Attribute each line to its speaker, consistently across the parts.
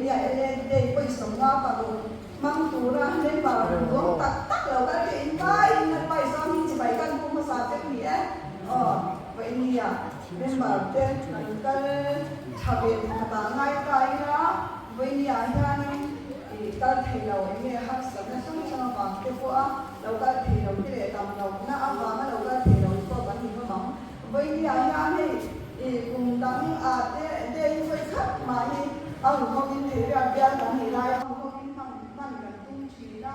Speaker 1: เนี่ยเอไปสงว่าปะมังตูระเล่นบาลวงตักเราก็เห็นไปมันไปซ้อมมีจะไปกันกุมภาษาเจ้าเนี่ยไปเนี่ยเล่นบาเต้นก็ชาวเวียนตาง่ายใจนะไปเนี่ยยังก็เที่ยวเนี่ยฮักสักสองสามบาทเท่าเราก็เที่ยวที่เด็กทำเราหน้าบ้านเราก็เที่ยวก็บันทึกมั้งไปเนี่ยยังนี่กลุ่มดังเดี๋ยวไปขับมาเอาเขากินเที่ยวเดียวกันนี่ได้เอาเขากินทั้งนั่นกันตุ้งชีนะ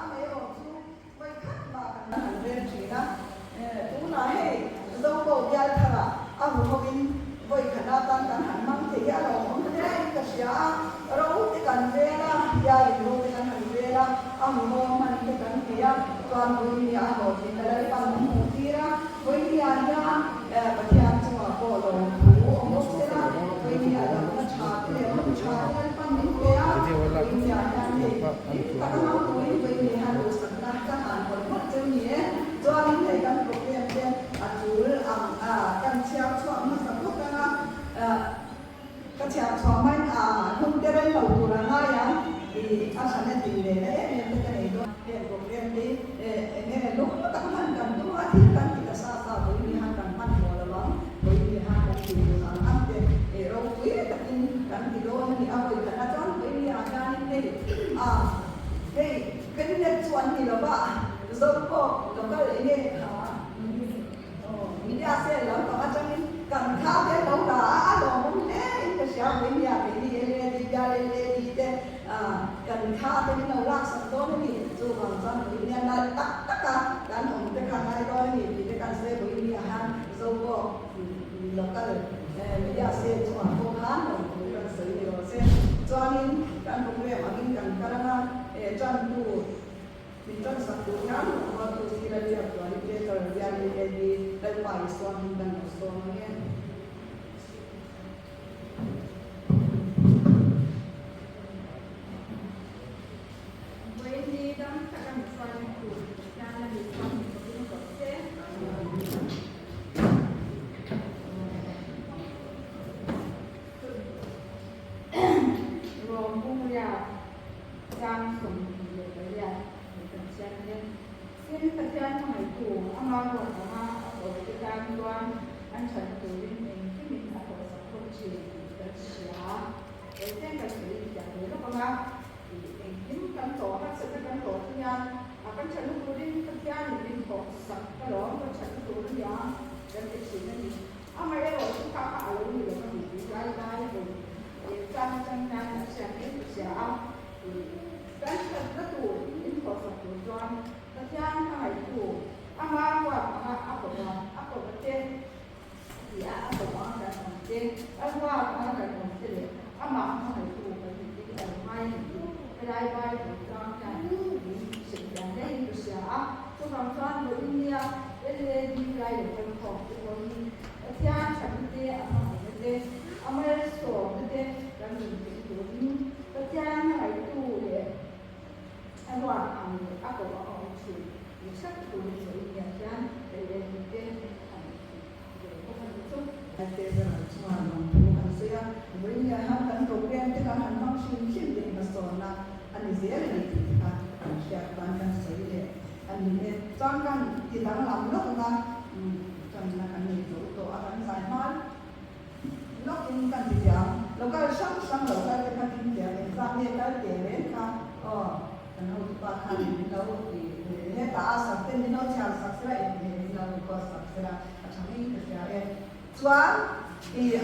Speaker 1: ไม่ออกสู้ไปขับมากันนั่นเรื่องชีนะตุ้งไหนเราบอกยาทาระเอาเขากินไปขนาดนั้นหันมั่งเที่ยวเราไม่ได้ก็เสียเราที่กันเวลายาอยู่ที่กันหันเวลาเอาหมูมันที่กันเที่ยวตอนวันนี้อาหารที่เราได้ปั้นหมูที่ระวันนี้อาญาประเทศจังหวัดโคราชผู้อมุสลิมวันนี้อาญาประชาชนประชาชนปั้นหมูเที่ยววันนี้อาญาเนี่ยตั้งแต่วันนี้ฮัลโหลสัญญาณทหารคนมาเจ้าเนี่ยตอนนี้ในการโปรแกรมเนี่ยจูลการเชี่ยวชาญมาสักพักนะก็เชี่ยวชาญไม่นุ่งเดินเราดูแลง่ายอาฉันเนี่ยดีเลยนะเนี่ยเป็นกันเองด้วยเนี่ยโปรแกรมนี้เนี่ยลูกก็ตั้งมันกันทุกอาทิตย์กันที่จะสร้างวันนี้ฮันกันมันหัวละล้องวันนี้ฮันกันที่จะสร้างอันเดียเราคุยกันกันที่โดนนี่เอาไปกันนะจ๊ะวันนี้อาจารย์นี่เป็นเด็กส่วนที่เราบ้าเราก็เนี่ยมีอาเซียนแล้วก็อาจจะมีการค้าเดินเราด่าเราเนี่ยก็เสียวันนี้ดีดีการค้าเป็นเราลักษณะตัวนี้จู่บางครั้งวันนี้นั่นตักการของแต่การอะไรก็นี่เป็นการเสพวันนี้อาหารเราก็เราก็มีอาเซียนส่วนพวกนั้นเราการซื้อเราเสพจวนนี้การพวกเรามากินกันกันนะจวนดูมีจวนสักตัวนั้นว่าตัวที่เราเรียกตัวนี้เป็นตัวเรียนดีได้ไปส่วนนั้นส่วนนี้ที่ตั้งลำนกนะจำนะกันนี่ตัวอาการสายมันนกกินกันทีเดียวแล้วก็ช่างเราก็จะกินเดียวเป็นการเนี่ยก็เดี๋ยวเล่นกันกันเราปากคันเราเนี่ยตาสักเป็นเราชาสักเสียเราก็สักเสียช่างนี้ก็จะส่วน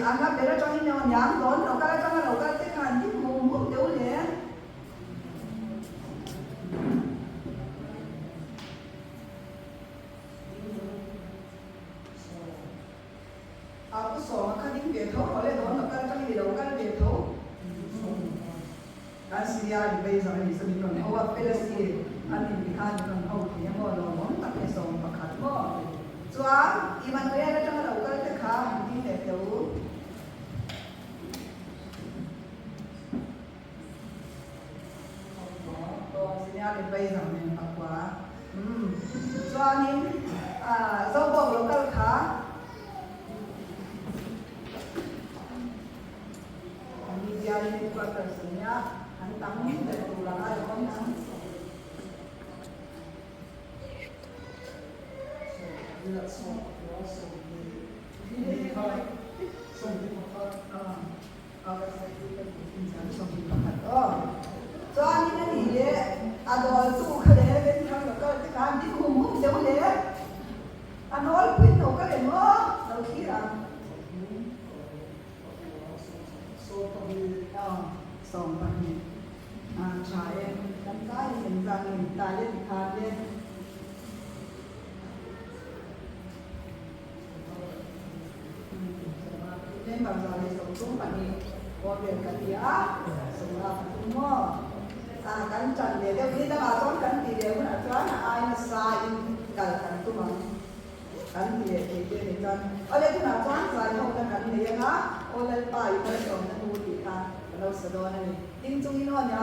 Speaker 1: อันนั้นเดี๋ยวเราจะให้ย้อนย้ำก่อนเราก็จะการที่มุมเดี๋ยวเนี่ยสองคันนี้เบียดเขาเลยโดนแล้วก็จะมีเราก็เบียดเขาการซีเรียไปสมัยนี้สมัยก่อนเพราะว่าเปเลสตีอันนี้มีการกันเขาเขียนว่าเราหวังตัดในสองประคัดว่าส่วนอีมันเรียนแล้วจะมาเราก็จะขาที่เดียวตัวซีเรียไปสมัยปักว่าส่วนนี้เราบอกเราก็ขามียาดี quarter nya an tang de tu la ai kon an cho anh nó đi đấy, rồi tu cái đấy bên trong là cái đi cùng muốn giống đấy, anh nói quên đâu cái đấy mà, đâu khi là, xong bằng này, trái em, đâm cái hiện ra hiện tại lên thang lên, nên bây giờ thì sống xuống bằng này, có việc cái gì á, sống là cũng mua. Kan chan de de ni da ba chon kan ti de na chon ai na sai kal kan tu ma kan ti de de de chan ale tu na chon sai ho da kan ne nga o le pa yu ka so na tu ti ka lo sa do na ni ting chung ni no nya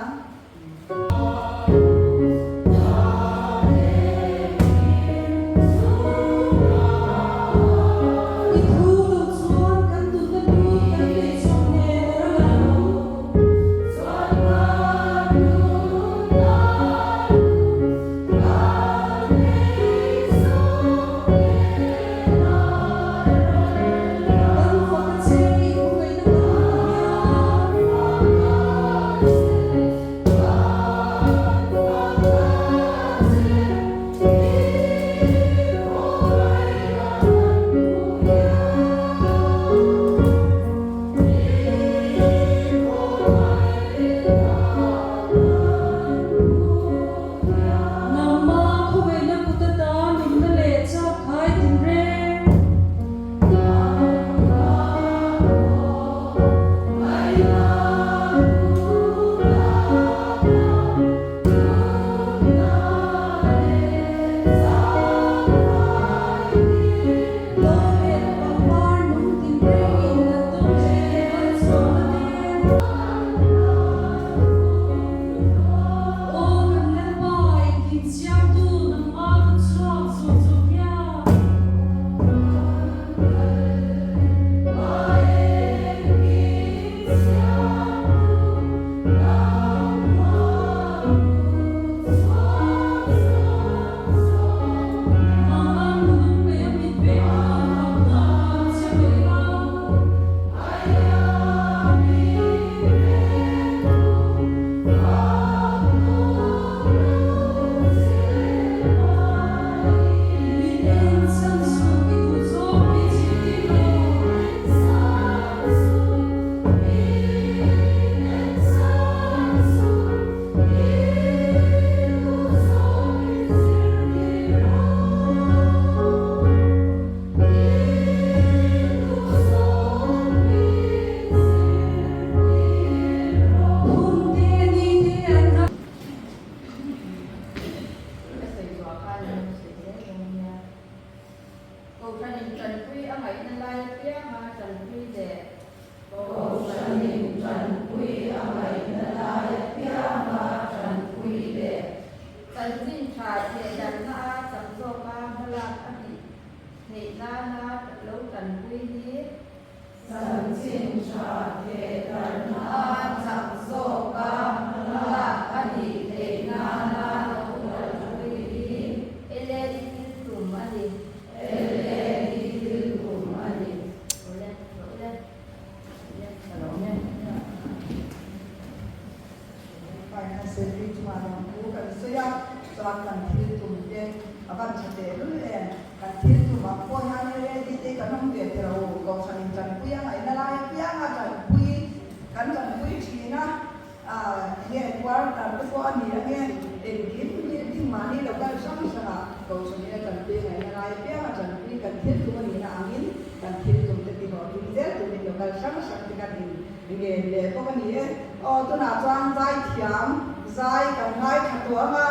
Speaker 1: tu na chuan zai thiam zai kan ngai thatuam ma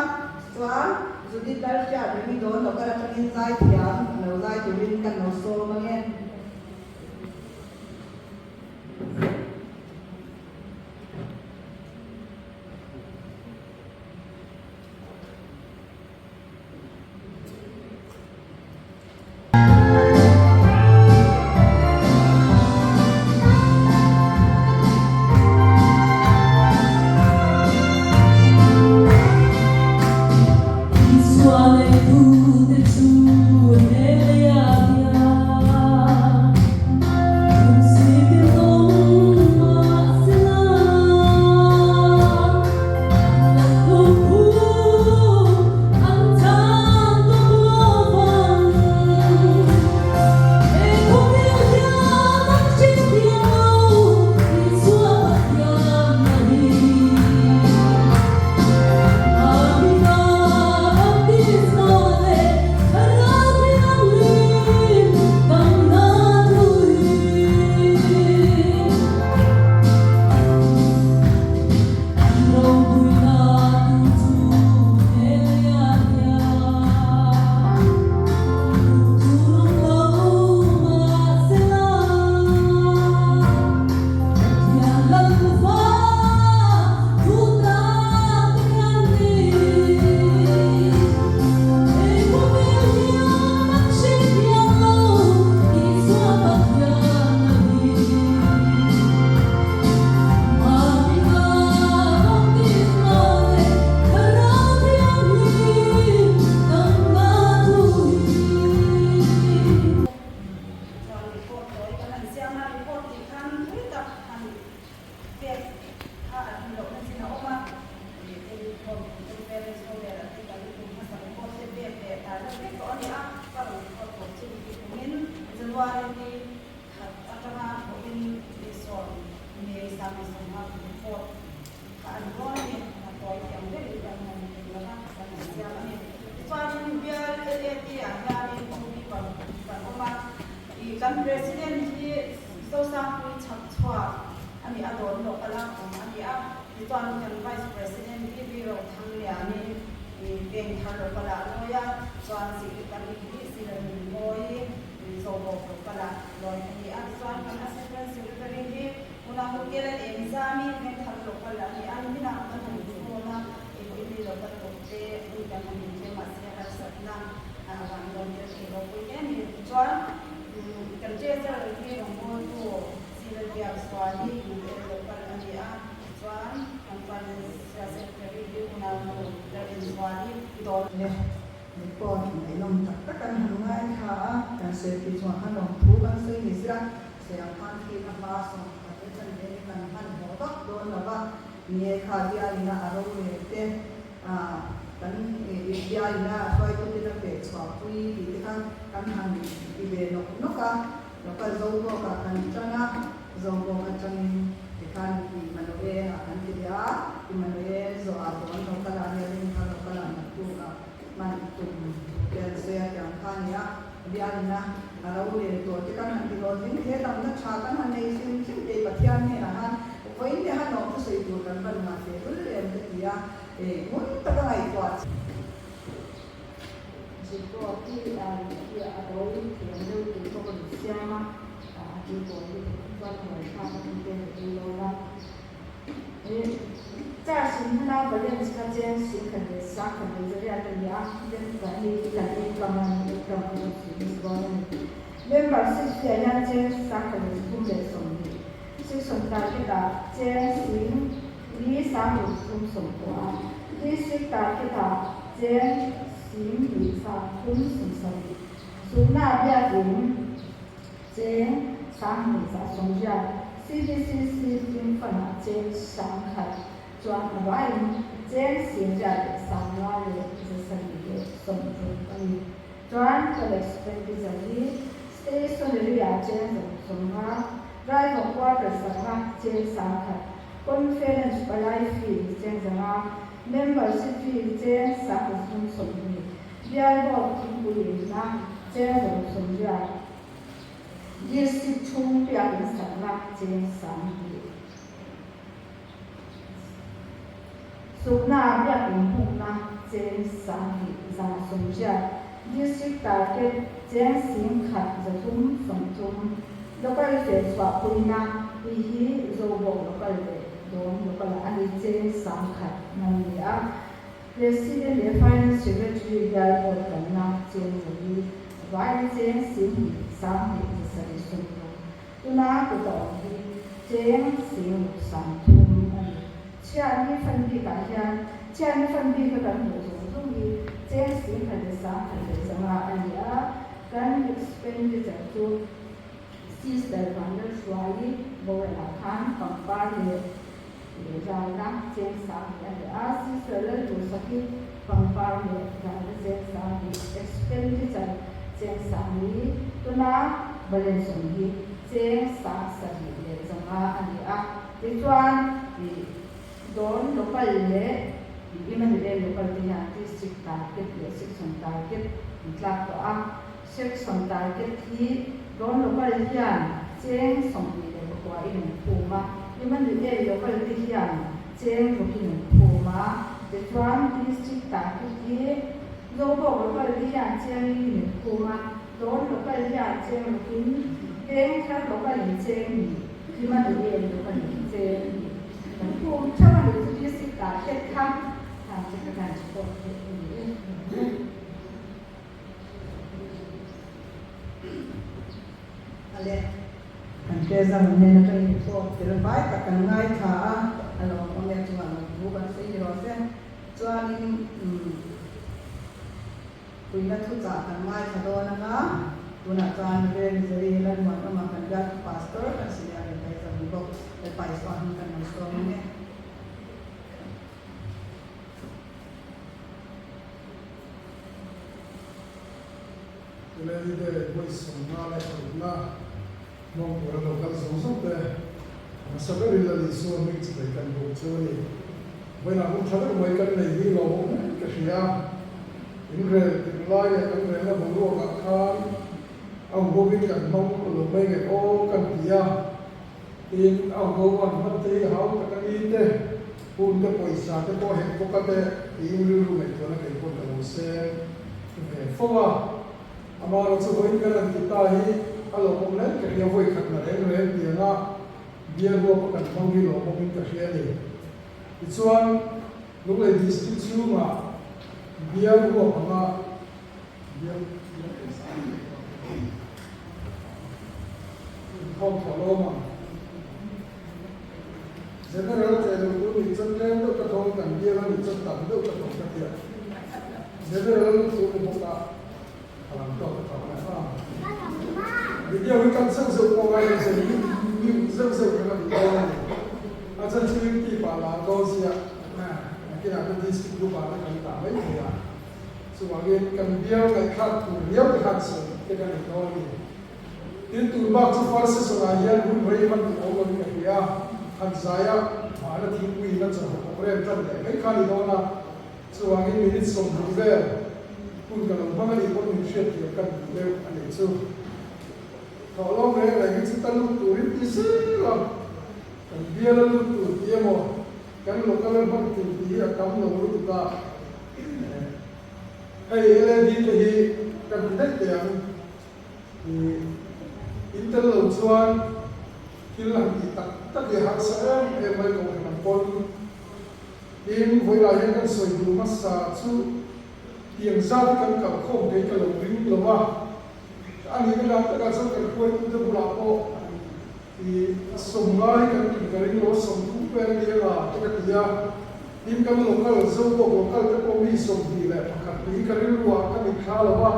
Speaker 1: chuan judicial cha mi don lo ka tangin zai thiam lo zai turin kan no so ma nge ถ้าอันเรานั้นสินะออกมาเป็นคนเป็นparents ko dera tika itu masa ko se be ta la ke ko ni a pa ro ko chi ki min January ni atama ko inison ni sa mi sa ma ko ka an ko ni na ko yang de yang ni la ka sa ni ya ni pa ni bia ti a ga ni ko ni pa ko ma I kan president ni so sa ku chak chwa ani adon lo kala ko ani a tuan kan vice president ni biro thang ya ni beng thar lo kala lo ya tuan si kan ni si la ni moi so bo ko kala lo ni a tuan kan assistant secretary ni una ko kela exam ni thar lo kala ni an ni na kan ni ko na ko ni lo kan ko te ni kan ni je ma se har satna wan lo ni ke lo ko ni tuan kan je sa ni lo mo to si la ya swali ni lo kan ani a tuan kan secretary di una mo da swali do ne ni ko ni nom tak kan hangai kha kan se ki chuan han long thu kan se ni sira se ang han ki na ma so ka te chan ne kan han ho tak do na ba ni kha dia ina aro ne te kan dia ina soi ko ti na pe chwa pui ti kan han i be no ka zo ko ka kan changa zo ko ka chang kan i manoe akan dia i manoe zo adon no kala ne rin ka kala na tu ka man tu ke se ya kan ya dia na aro le to ti kan han ti lo din he tam na cha kan han nei sin sin de pathian ne na han ko in de han no ko sei tu kan ban ma se ul le de dia mun ta ka ai ko si ko ti ya aro ti ne tu ko ko sia ma ti ko niก็ถอยความเป็นเป็นโลละ在新那个练习间新肯定上肯定这样的呀人管理肯定干嘛是说呢 membership 这样间上肯定是不能送的是送大家的间新你上有送送过你是大家的间新你上送送送送那边人间上面在中间 CDCC 军分了这上海转外这现在的上外的这是一个送中可以转个 expenditure 里 station 里呀这种送啊 drive of water 上啊这上海 conference 本来 fee 这种啊 membership fee 这上个送送的第二个听不赢啊这种送呀也是从表面上来减少的，从那表面上来减少的，让中间也是大概减少看着从从中，那个是说会那会去做不那个的，那个安尼减少看那里啊，也是的，连反正这个主要我跟那减少的，外减少的上的。Tuna ko to jeng sing sam thum ani cha ni fan bi ka hian cha ni fan bi ka kan ho so thum ni jeng sing kan sa kan de sama ani a kan expenditure to sister funders wai bo la khan pam pa le ja na jeng sa ani a sister le to saki pam pa le ja jeng sa ni expenditure jeng sa ni tuna balance ni jeng sa sa ni le zanga ani a ti chuan ti don local le iman le local ti ha district target le section target tla to a section target hi don local hian jeng som ni le ko in phuma iman le local ti hian jeng ko in phuma ti chuan district target hi lobo local ti hian jeng ni phuma don local hian jeng kin Bên khác có cái gì trên khi mà tự nhiên có cái gì trên mình cũng chắc là mình sẽ biết cả cái khác làm cho cái này chúng tôi ale kan ke zam ne na kai ko ter bai ka kan ngai tha alo on le chuan bu kan sei ro se chuan in kuina thu cha kan ngai tha do na na tuna chuan ren zeri lan ma ma kan ga pastor kan sia le kai zam bo le pai so han kan so ne
Speaker 2: Jadi dia buat semua lah karena mau orang lokal sosok deh. Masa beri lagi suami ceritkan bocor ni. Bukan aku cakap mereka ni loh kerja. Ini mulai kan mereka baru akan ang bobin kan mau lumai kan kan dia. In ang bawan mati hau kan ini pun ke poisa ke poh hek pokate in rumai tu nak ikut kalau se. Foga amaro chu hoin kan kita hi alo pomlen ke dia voi khatna re dia na dia go pakan mangi lo pomin ka hiani ichuan lungai district chu ma dia go panga dia kom foloma general te lu ni chan len to ka thong kan dia la ni chan tam do ka thong ka dia general chu ko ka alam to ka thong na video we kan sang so ko ngai se ni sang so ka ni ko ni a chan chu ti pa la ko sia na kina ko district group pa kan ta mai ya so again kan dia ka khat tu dia ka khat se ke kan ni ko ni tin tu ba chu far se so na ya gun rei man ko ko ni ya han zaya ma na thi pui na cha ko re tan le mai kha ni do na so again minutes som du ve kun kan ba ma ni ko ni shet ya kan le ani so kalau mereka lagi cerita lu turin isi lah, kan dia lalu tu dia mau kan lokal orang tu dia kamu lalu tu tak, LED tu he kan tidak dia, Intel laluan hilang kita tak dia harus saya mai kau dengan pon, ini boleh kan soal rumah satu yang zat kan kau dia kalau ring lewat. Ani kan dah tak asal kerja itu berlaku di sungai kan kering lo sumpu per dia lah tak dia tim kan lokal zobo lokal tak komi sumpi le pakat di kering luar kan ikal apa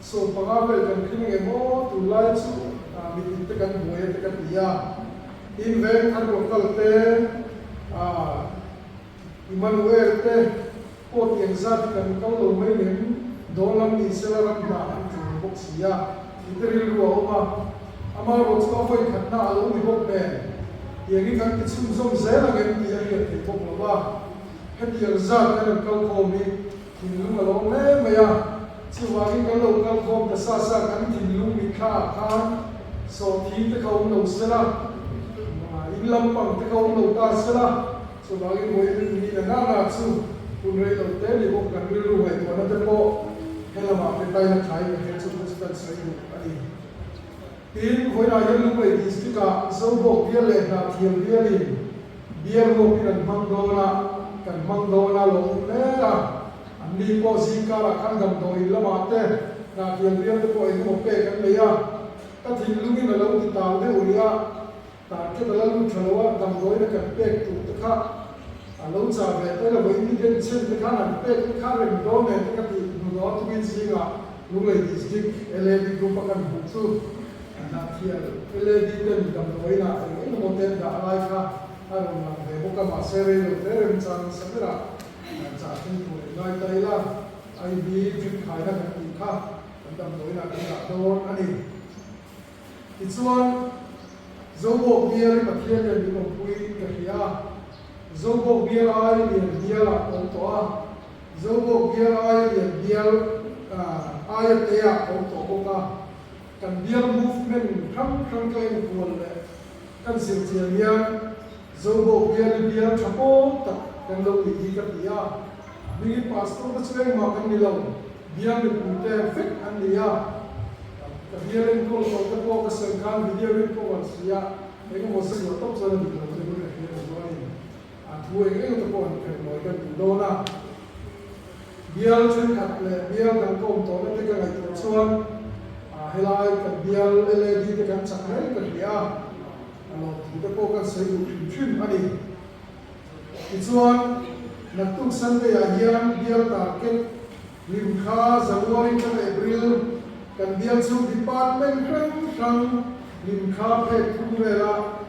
Speaker 2: so pengawal kan kering emo tulai su di tekan buaya tekan dia tim ven kan lokal te Immanuel te pot yang zat kan kalau main dolam di selaran dah boxia interil ruwa oma amaro chu foi khatna alo mi bok ben yegi kan ki chum som zela gen ti ya ke bok lawa heti ya za kan kal ko mi tin lu alo me maya chu wa gi kan lo kal ko ta sa sa kan tin lu mi kha kha so thi te ko no sela in lam pang te ko no ta sela so wa gi moi ni na na chu kun rei lo te li bok kan lu mai to na te ko helama pe tai na thai ke chu kan sai lu ani tin voi na yan lu mai district ka so bo bia le na thiam bia li bia go kan mang do na lo le la ani po si ka ra kan gam do i lama te na thiam bia te ko i mo pe kan le ya ta thin lu ni na lo ti ta de uria ta ke da lu thalawa dam do na kan pe tu ta kha alo cha ve te la voi ni den chen te kha na pe kha re do ne te ka ti no tu bin si ga Lungai district LED group akan butuh anak dia LED dan dalam doina ini model dah alai kah harus nak buka masere lo terem cang segera cang tu ngai Thailand IB fit kaya kan ikha dalam doina kita don ani ituan zobo biar pakai dan dikompui kerja zobo biar ai dia lah kontoa zobo biar ai dia ayat ya untuk apa kan dia movement kam kain kual le kan sirtian zobo biar chapo tak kan lo di ka dia ni pastor ta ceng makan ni lo biar ni pute fit an dia ka biar ko ko ka serkan video ni ko sia ego mo se top sa ni ko ni ko ni tu ego to ko ni mo ka do na biar chen kat le biar kan kom to na te ka ngai to chuan helai kan biar LED te kan chakrai kan dia ano tu te ko kan sei du thin ani ti chuan na tu san te ya hian biar target lim kha January kan April kan biar chu department kan lim kha phe thu vela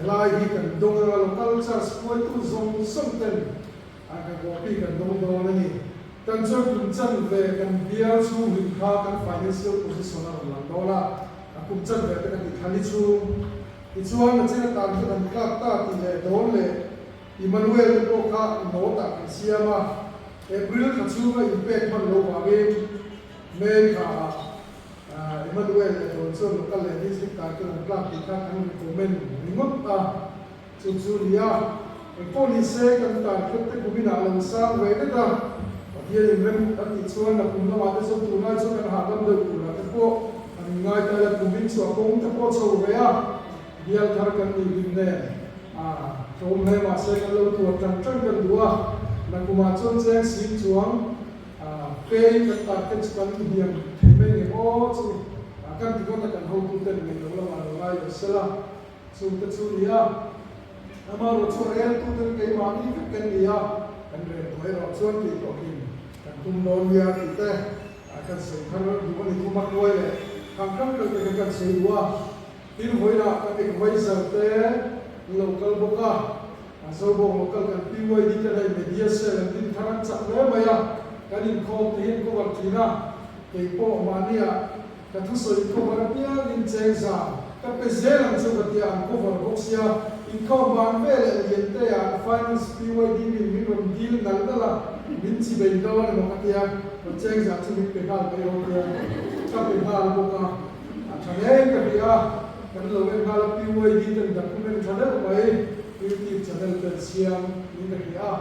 Speaker 2: lai hi kan dong local church point tu zong somten aga gopi kan dong do na ni กันจนกุมจันเวกันเบียร์ชูหินข้ากัน financial position อะไรหลังดอลลาร์กุมจันเวกันอีกคันชูอีชัวนั่นเจ้าตามที่มันกล้าตาตีเลยโดนเลยอิมานูเอลโตข้าโนตักเสียมาเอบริลขัดชูก็อิมเปกมันโลกว่าเองเมฆาอิมานูเอลโดนส่วนก็เลยที่สิการที่มันกล้าตีข้าทั้งคอมเมนต์นิมตาสุริยาโพลิเซกันตาคิดแต่กุมินาลังสร้างเวทตาเยี่ยมเรื่องอันที่ชวนนักบุญมาได้ส่งตัวน้อยส่งกันหากันเดือดร้อนแต่พวกอันง่ายแต่ละกุมินส่วนคงจะพอชาวเวียเดียร์ทาร์กันดีดินเน่ชมให้มาเสกกันเราตัวจังจังกันดูนักบุญมาชนเจ้าสิงช่วงเฟย์กันตากันสกันเดียมเม่งโอ้สุกันที่ก็ตะกันหูตุ้งเต้นเม่งเรามาไล่เสละสุดที่สุดยาอามาเราชวนเรียนตุ้งเต้นเกี่ยวกับนี้กันดีกันเรียนตัวเราชวนที่ต่อกินกันตุ้งนอนยาที่เต้กันเสกกันเราดูวันนี้ทุ่มมันด้วยเลยทางกันเราเป็นกันเสียว่าที่หอยละกันเองไว้สักเต้โลกาลบุกะสาวบอกโลกาลกันพิวดีกันได้เมีเดียเซลที่ทางจักรเลยไหมอ่ะกันอินโคที่เห็นก็วันที่น่ะเกี่ยวกับมาเนี่ยกันทุกส่วนก็วันนี้อินเจนซ่ากันเป็นเซลล์จุดที่อันก็วันบุกเสียอินเข้าบ้านเวลเย็นเตะอ่ะไฟแนนซ์พิวดีมีวันดีลนั่นนั่นละมินซีเป็นดาวน์มากันที่อ่ะกันเจนซ่าที่มีเป็นการไปโอเคก็เป็นการบุกอ่ะฉันเองกันที่อ่ะกันเราเป็นการพิวดีตั้งแต่คุณเป็นชาแนลไปยูทูบชาแนลเป็นเสียงนี่กันที่อ่ะ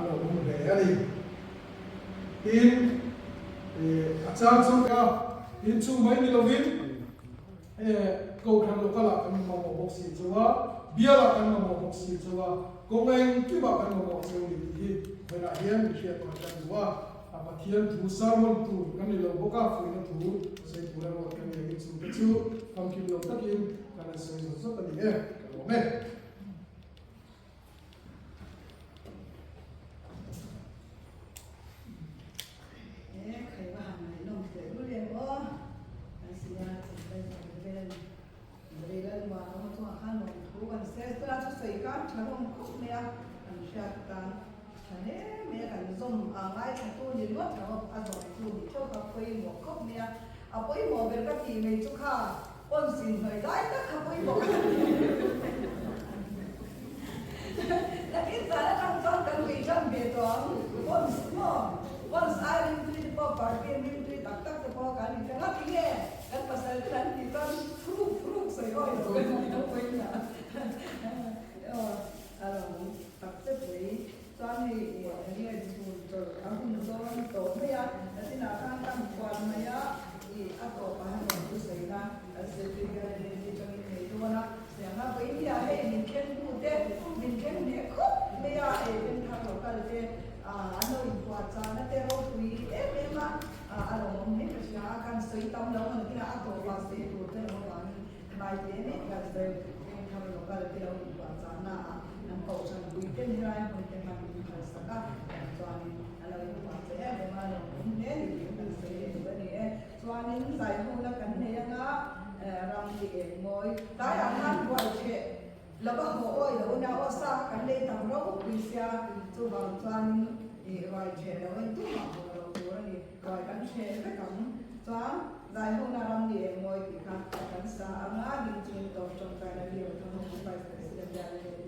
Speaker 2: เราคงได้อะไรทีอาจารย์สุดก็ทีชูไม่มีลวินก็ทำลูกหลานกันมาบอกสิจัวเบียร์กันมาบอกสิจัวก็เองที่บ้านกันมาบอกสิวันนี้เวลาเรียนเรียนกันจัวอาเทียนทูสามวันทูกันนี่เราบอกว่าฟื้นทูเสร็จแล้วกันนี่ชูก็ชูทำกินเราตักกินกันเสร็จสุดๆกันนี่ก็ไม่
Speaker 1: ฉันลงคุกเนี่ยอันเชื่อกันฉันเนี่ยมีการส่งง่ายของตัวยืนวัดเราอันสองตัวที่ชอบกับไปหมวกคุกเนี่ยเอาไปหมวกเป็นกะทิไม่ชุกข้าป้นสินเลยได้ก็ขับไปหมวกแล้วที่สารทั้งสองกันวิจันเบียดตัวป้นสมอป้นสายริมที่พอปาร์ตี้ริมที่ตักตักจะพอกันแต่ละทีเนี่ยกันภาษาที่นั่นที่กันฟลุกใส่ก้อยตัวกันที่ต้องไปเนี่ยตอนนี้เนี่ยดูตัวอันนี้ตัวนี้ตัวไม่ยากแต่ที่น่าทำกว่าไม่ยากอีอันต่อไปเราดูสินะเสร็จแล้วเนี่ยจะมีตัวนะเสียงนะไปเนี่ยให้ดินเข็นดูเด็ดดินเข็นเนี่ยคุบไม่ยากเป็นทางเราก็เลยอันนี้ตัวจานแต่เราคุยเป็นมาอันนั้นเนี่ยก็จะการสื่อตามเราที่เราตัวภาษาตัวเรื่องของไม่เนี่ยก็จะเป็นทางเราก็เลยเราตัวจานนะkalau saya bikin nilai penting masyarakat soalnya kalau itu saya memang ini itu saya juga nih soalnya saya punya kan yang ram di emoy saya akan buat cek lepas boy lepas nak osak kan dia tahu bisa coba soalnya buat cek lepas itu mau buat ni buat kan cek kan soalnya saya punya ram di emoy kan saya nggak bincang contoh dia kamu supaya saya jadi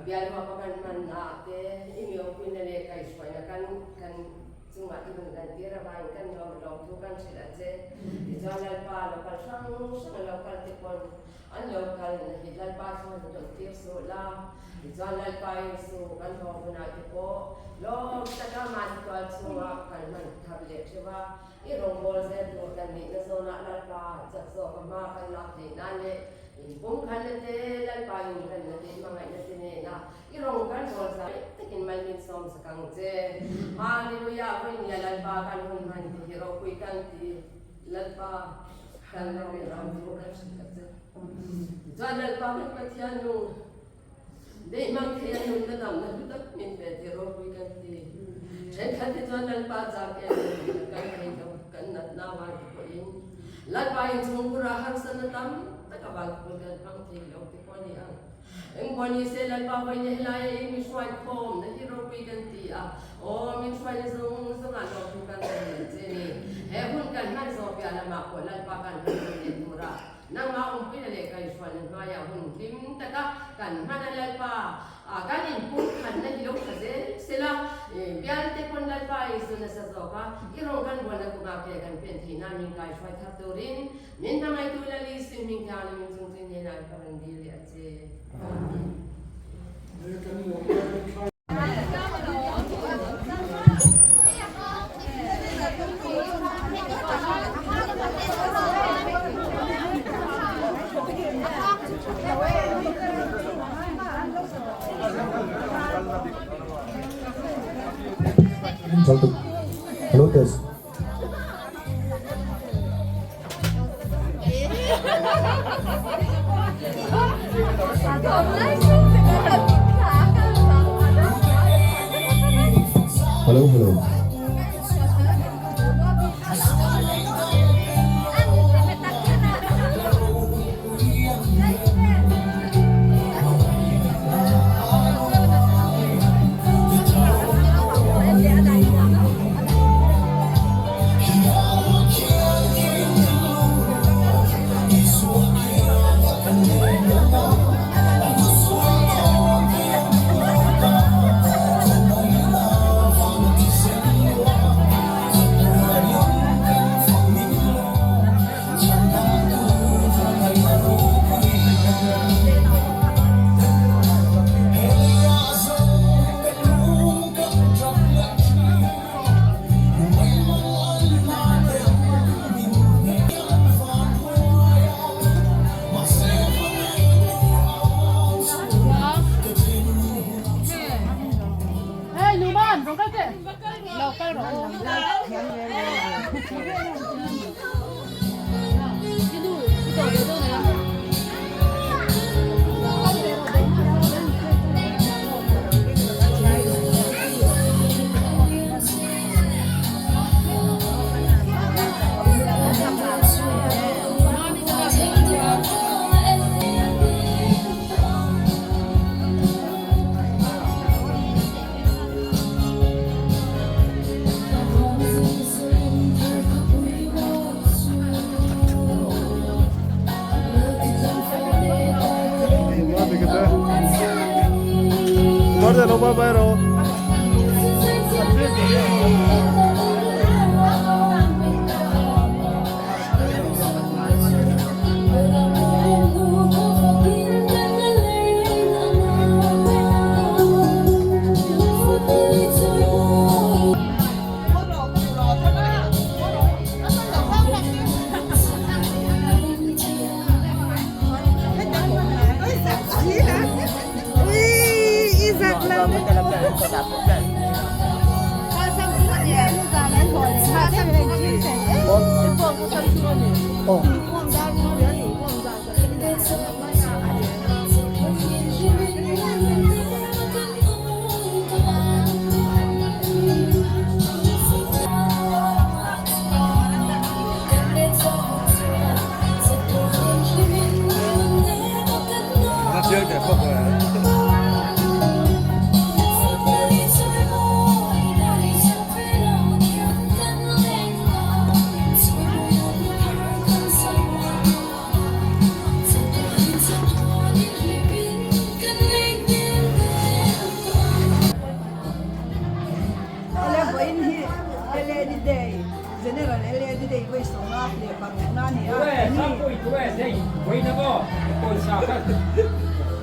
Speaker 3: biar makan mana te ini opin le kai suai kan cuma itu dan dia rawan kan lo tu kan sila je jalan pa lokal sang lokal tipon an lokal hidal pa so do tir so la jalan pa so kan ho buna tipo lo taka man ko so kan man tablet sewa irong bol se do kan ni na zona la pa jak so ma kan la te na le pung kan te lan pa yung kan te mga ina tine na irong kan bol sa takin man min som sa kang je hallelujah ko ni lan pa kan hun man ti hero ko kan ti lan pa kan lo ni ram ko kan sa je jalan pa kan patian no de mang khian no na dam na tak min pe ti ro ko kan ti chen kan ti jalan pa ja ke kan kai kan na na wa ko in lan pa yung sungura har sa na tam takabal ko kan pang ti lo ti ko ni ang eng boni se lan pa ko ni hilai mi swai khom na hero ko kan ti o mi swai zung zung an lo tu kan je ni he hun kan man so pya la ma ko lan pa kan ni tura nang ma pi le kai swai ni ma ya hun kim taka kan man lan pa kan in pu kan na hilo ka je sela bial te kon lan pa isu na sa zo ka irong kan bona ko ma ke kan pen thi na min kai swai thap turin min ta mai tu la li sim min ka ni min zung tin ni na ka ran di le aje
Speaker 4: Salto. Saludos. Hello. Guarda, Barbaro.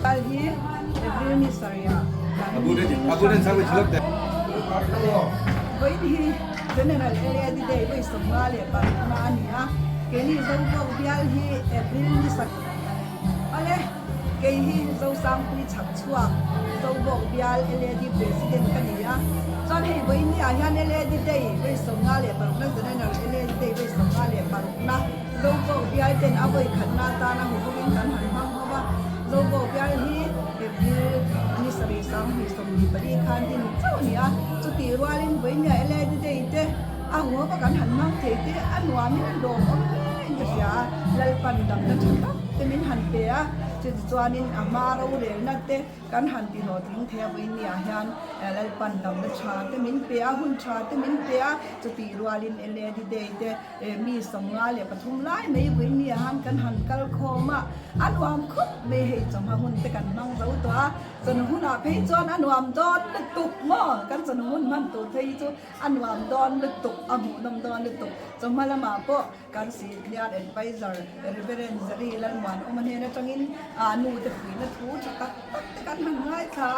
Speaker 1: Kali ini saya.
Speaker 5: Abudan sabi chilok de.
Speaker 1: Vậy thì general area di day với Somalia ba na niya kini zo ko bial hi April ni sak ale kei hi zo sam pui chak chua zo bo bial area di president kaniya chon hei với ni a hian area di day với Somalia ba na general area di day với Somalia ba na zo bo bial ten avoi khanna ta na hu bin kan han mang ba zo bo bial hi April ni sari sam hi som ni bari khan din chau niya chu ti rualin với ni area di day te a huwa ba kan han mang te te anwa mi an dom om in sia lal pan dam na thaka te min han pe a chu chuanin ama ro le na te kan han ti no ting the với ni a hian lal pan dam na cha te min pe a hun cha te min pe a chu ti rualin area di day te mi songa le pathum lai mai với ni han kan han kal khoma anwam khup me he chang ha hun te kan mang zo to a chon hun a phei chon anwam don le tuk mo kan chon hun man to thei chu anwam don le tuk amu dam don le tuk chomala ma po kan senior advisor reverend zari lan wan oman he na tangin anu te phi na thu tak te kan han ngai kha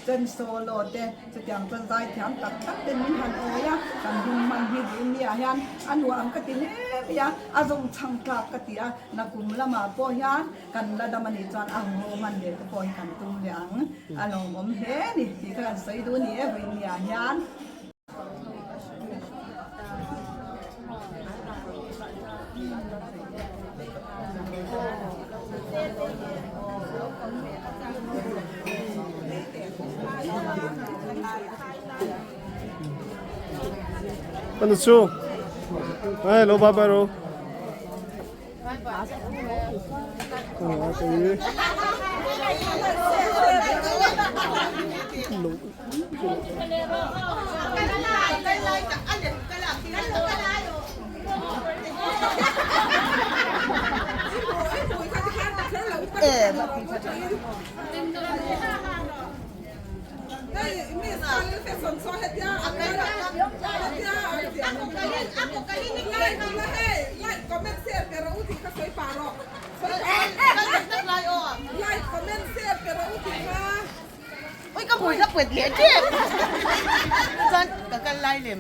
Speaker 1: chen solo te chetiang chan sai thiam tak ten min han oya kan hum man hi ni a hian anwam ka tin he ya azong chang klak ka tia na kum lama po hian kan la damani chan ang ho man le ko poi kan tum liang along om he ni ti kan sai du ni e vi ni a hian
Speaker 6: Ano su? Ay, lo babaro.
Speaker 7: Ôi có mùi rất quyệt liệt chứ. Dân cả cái lai liềm.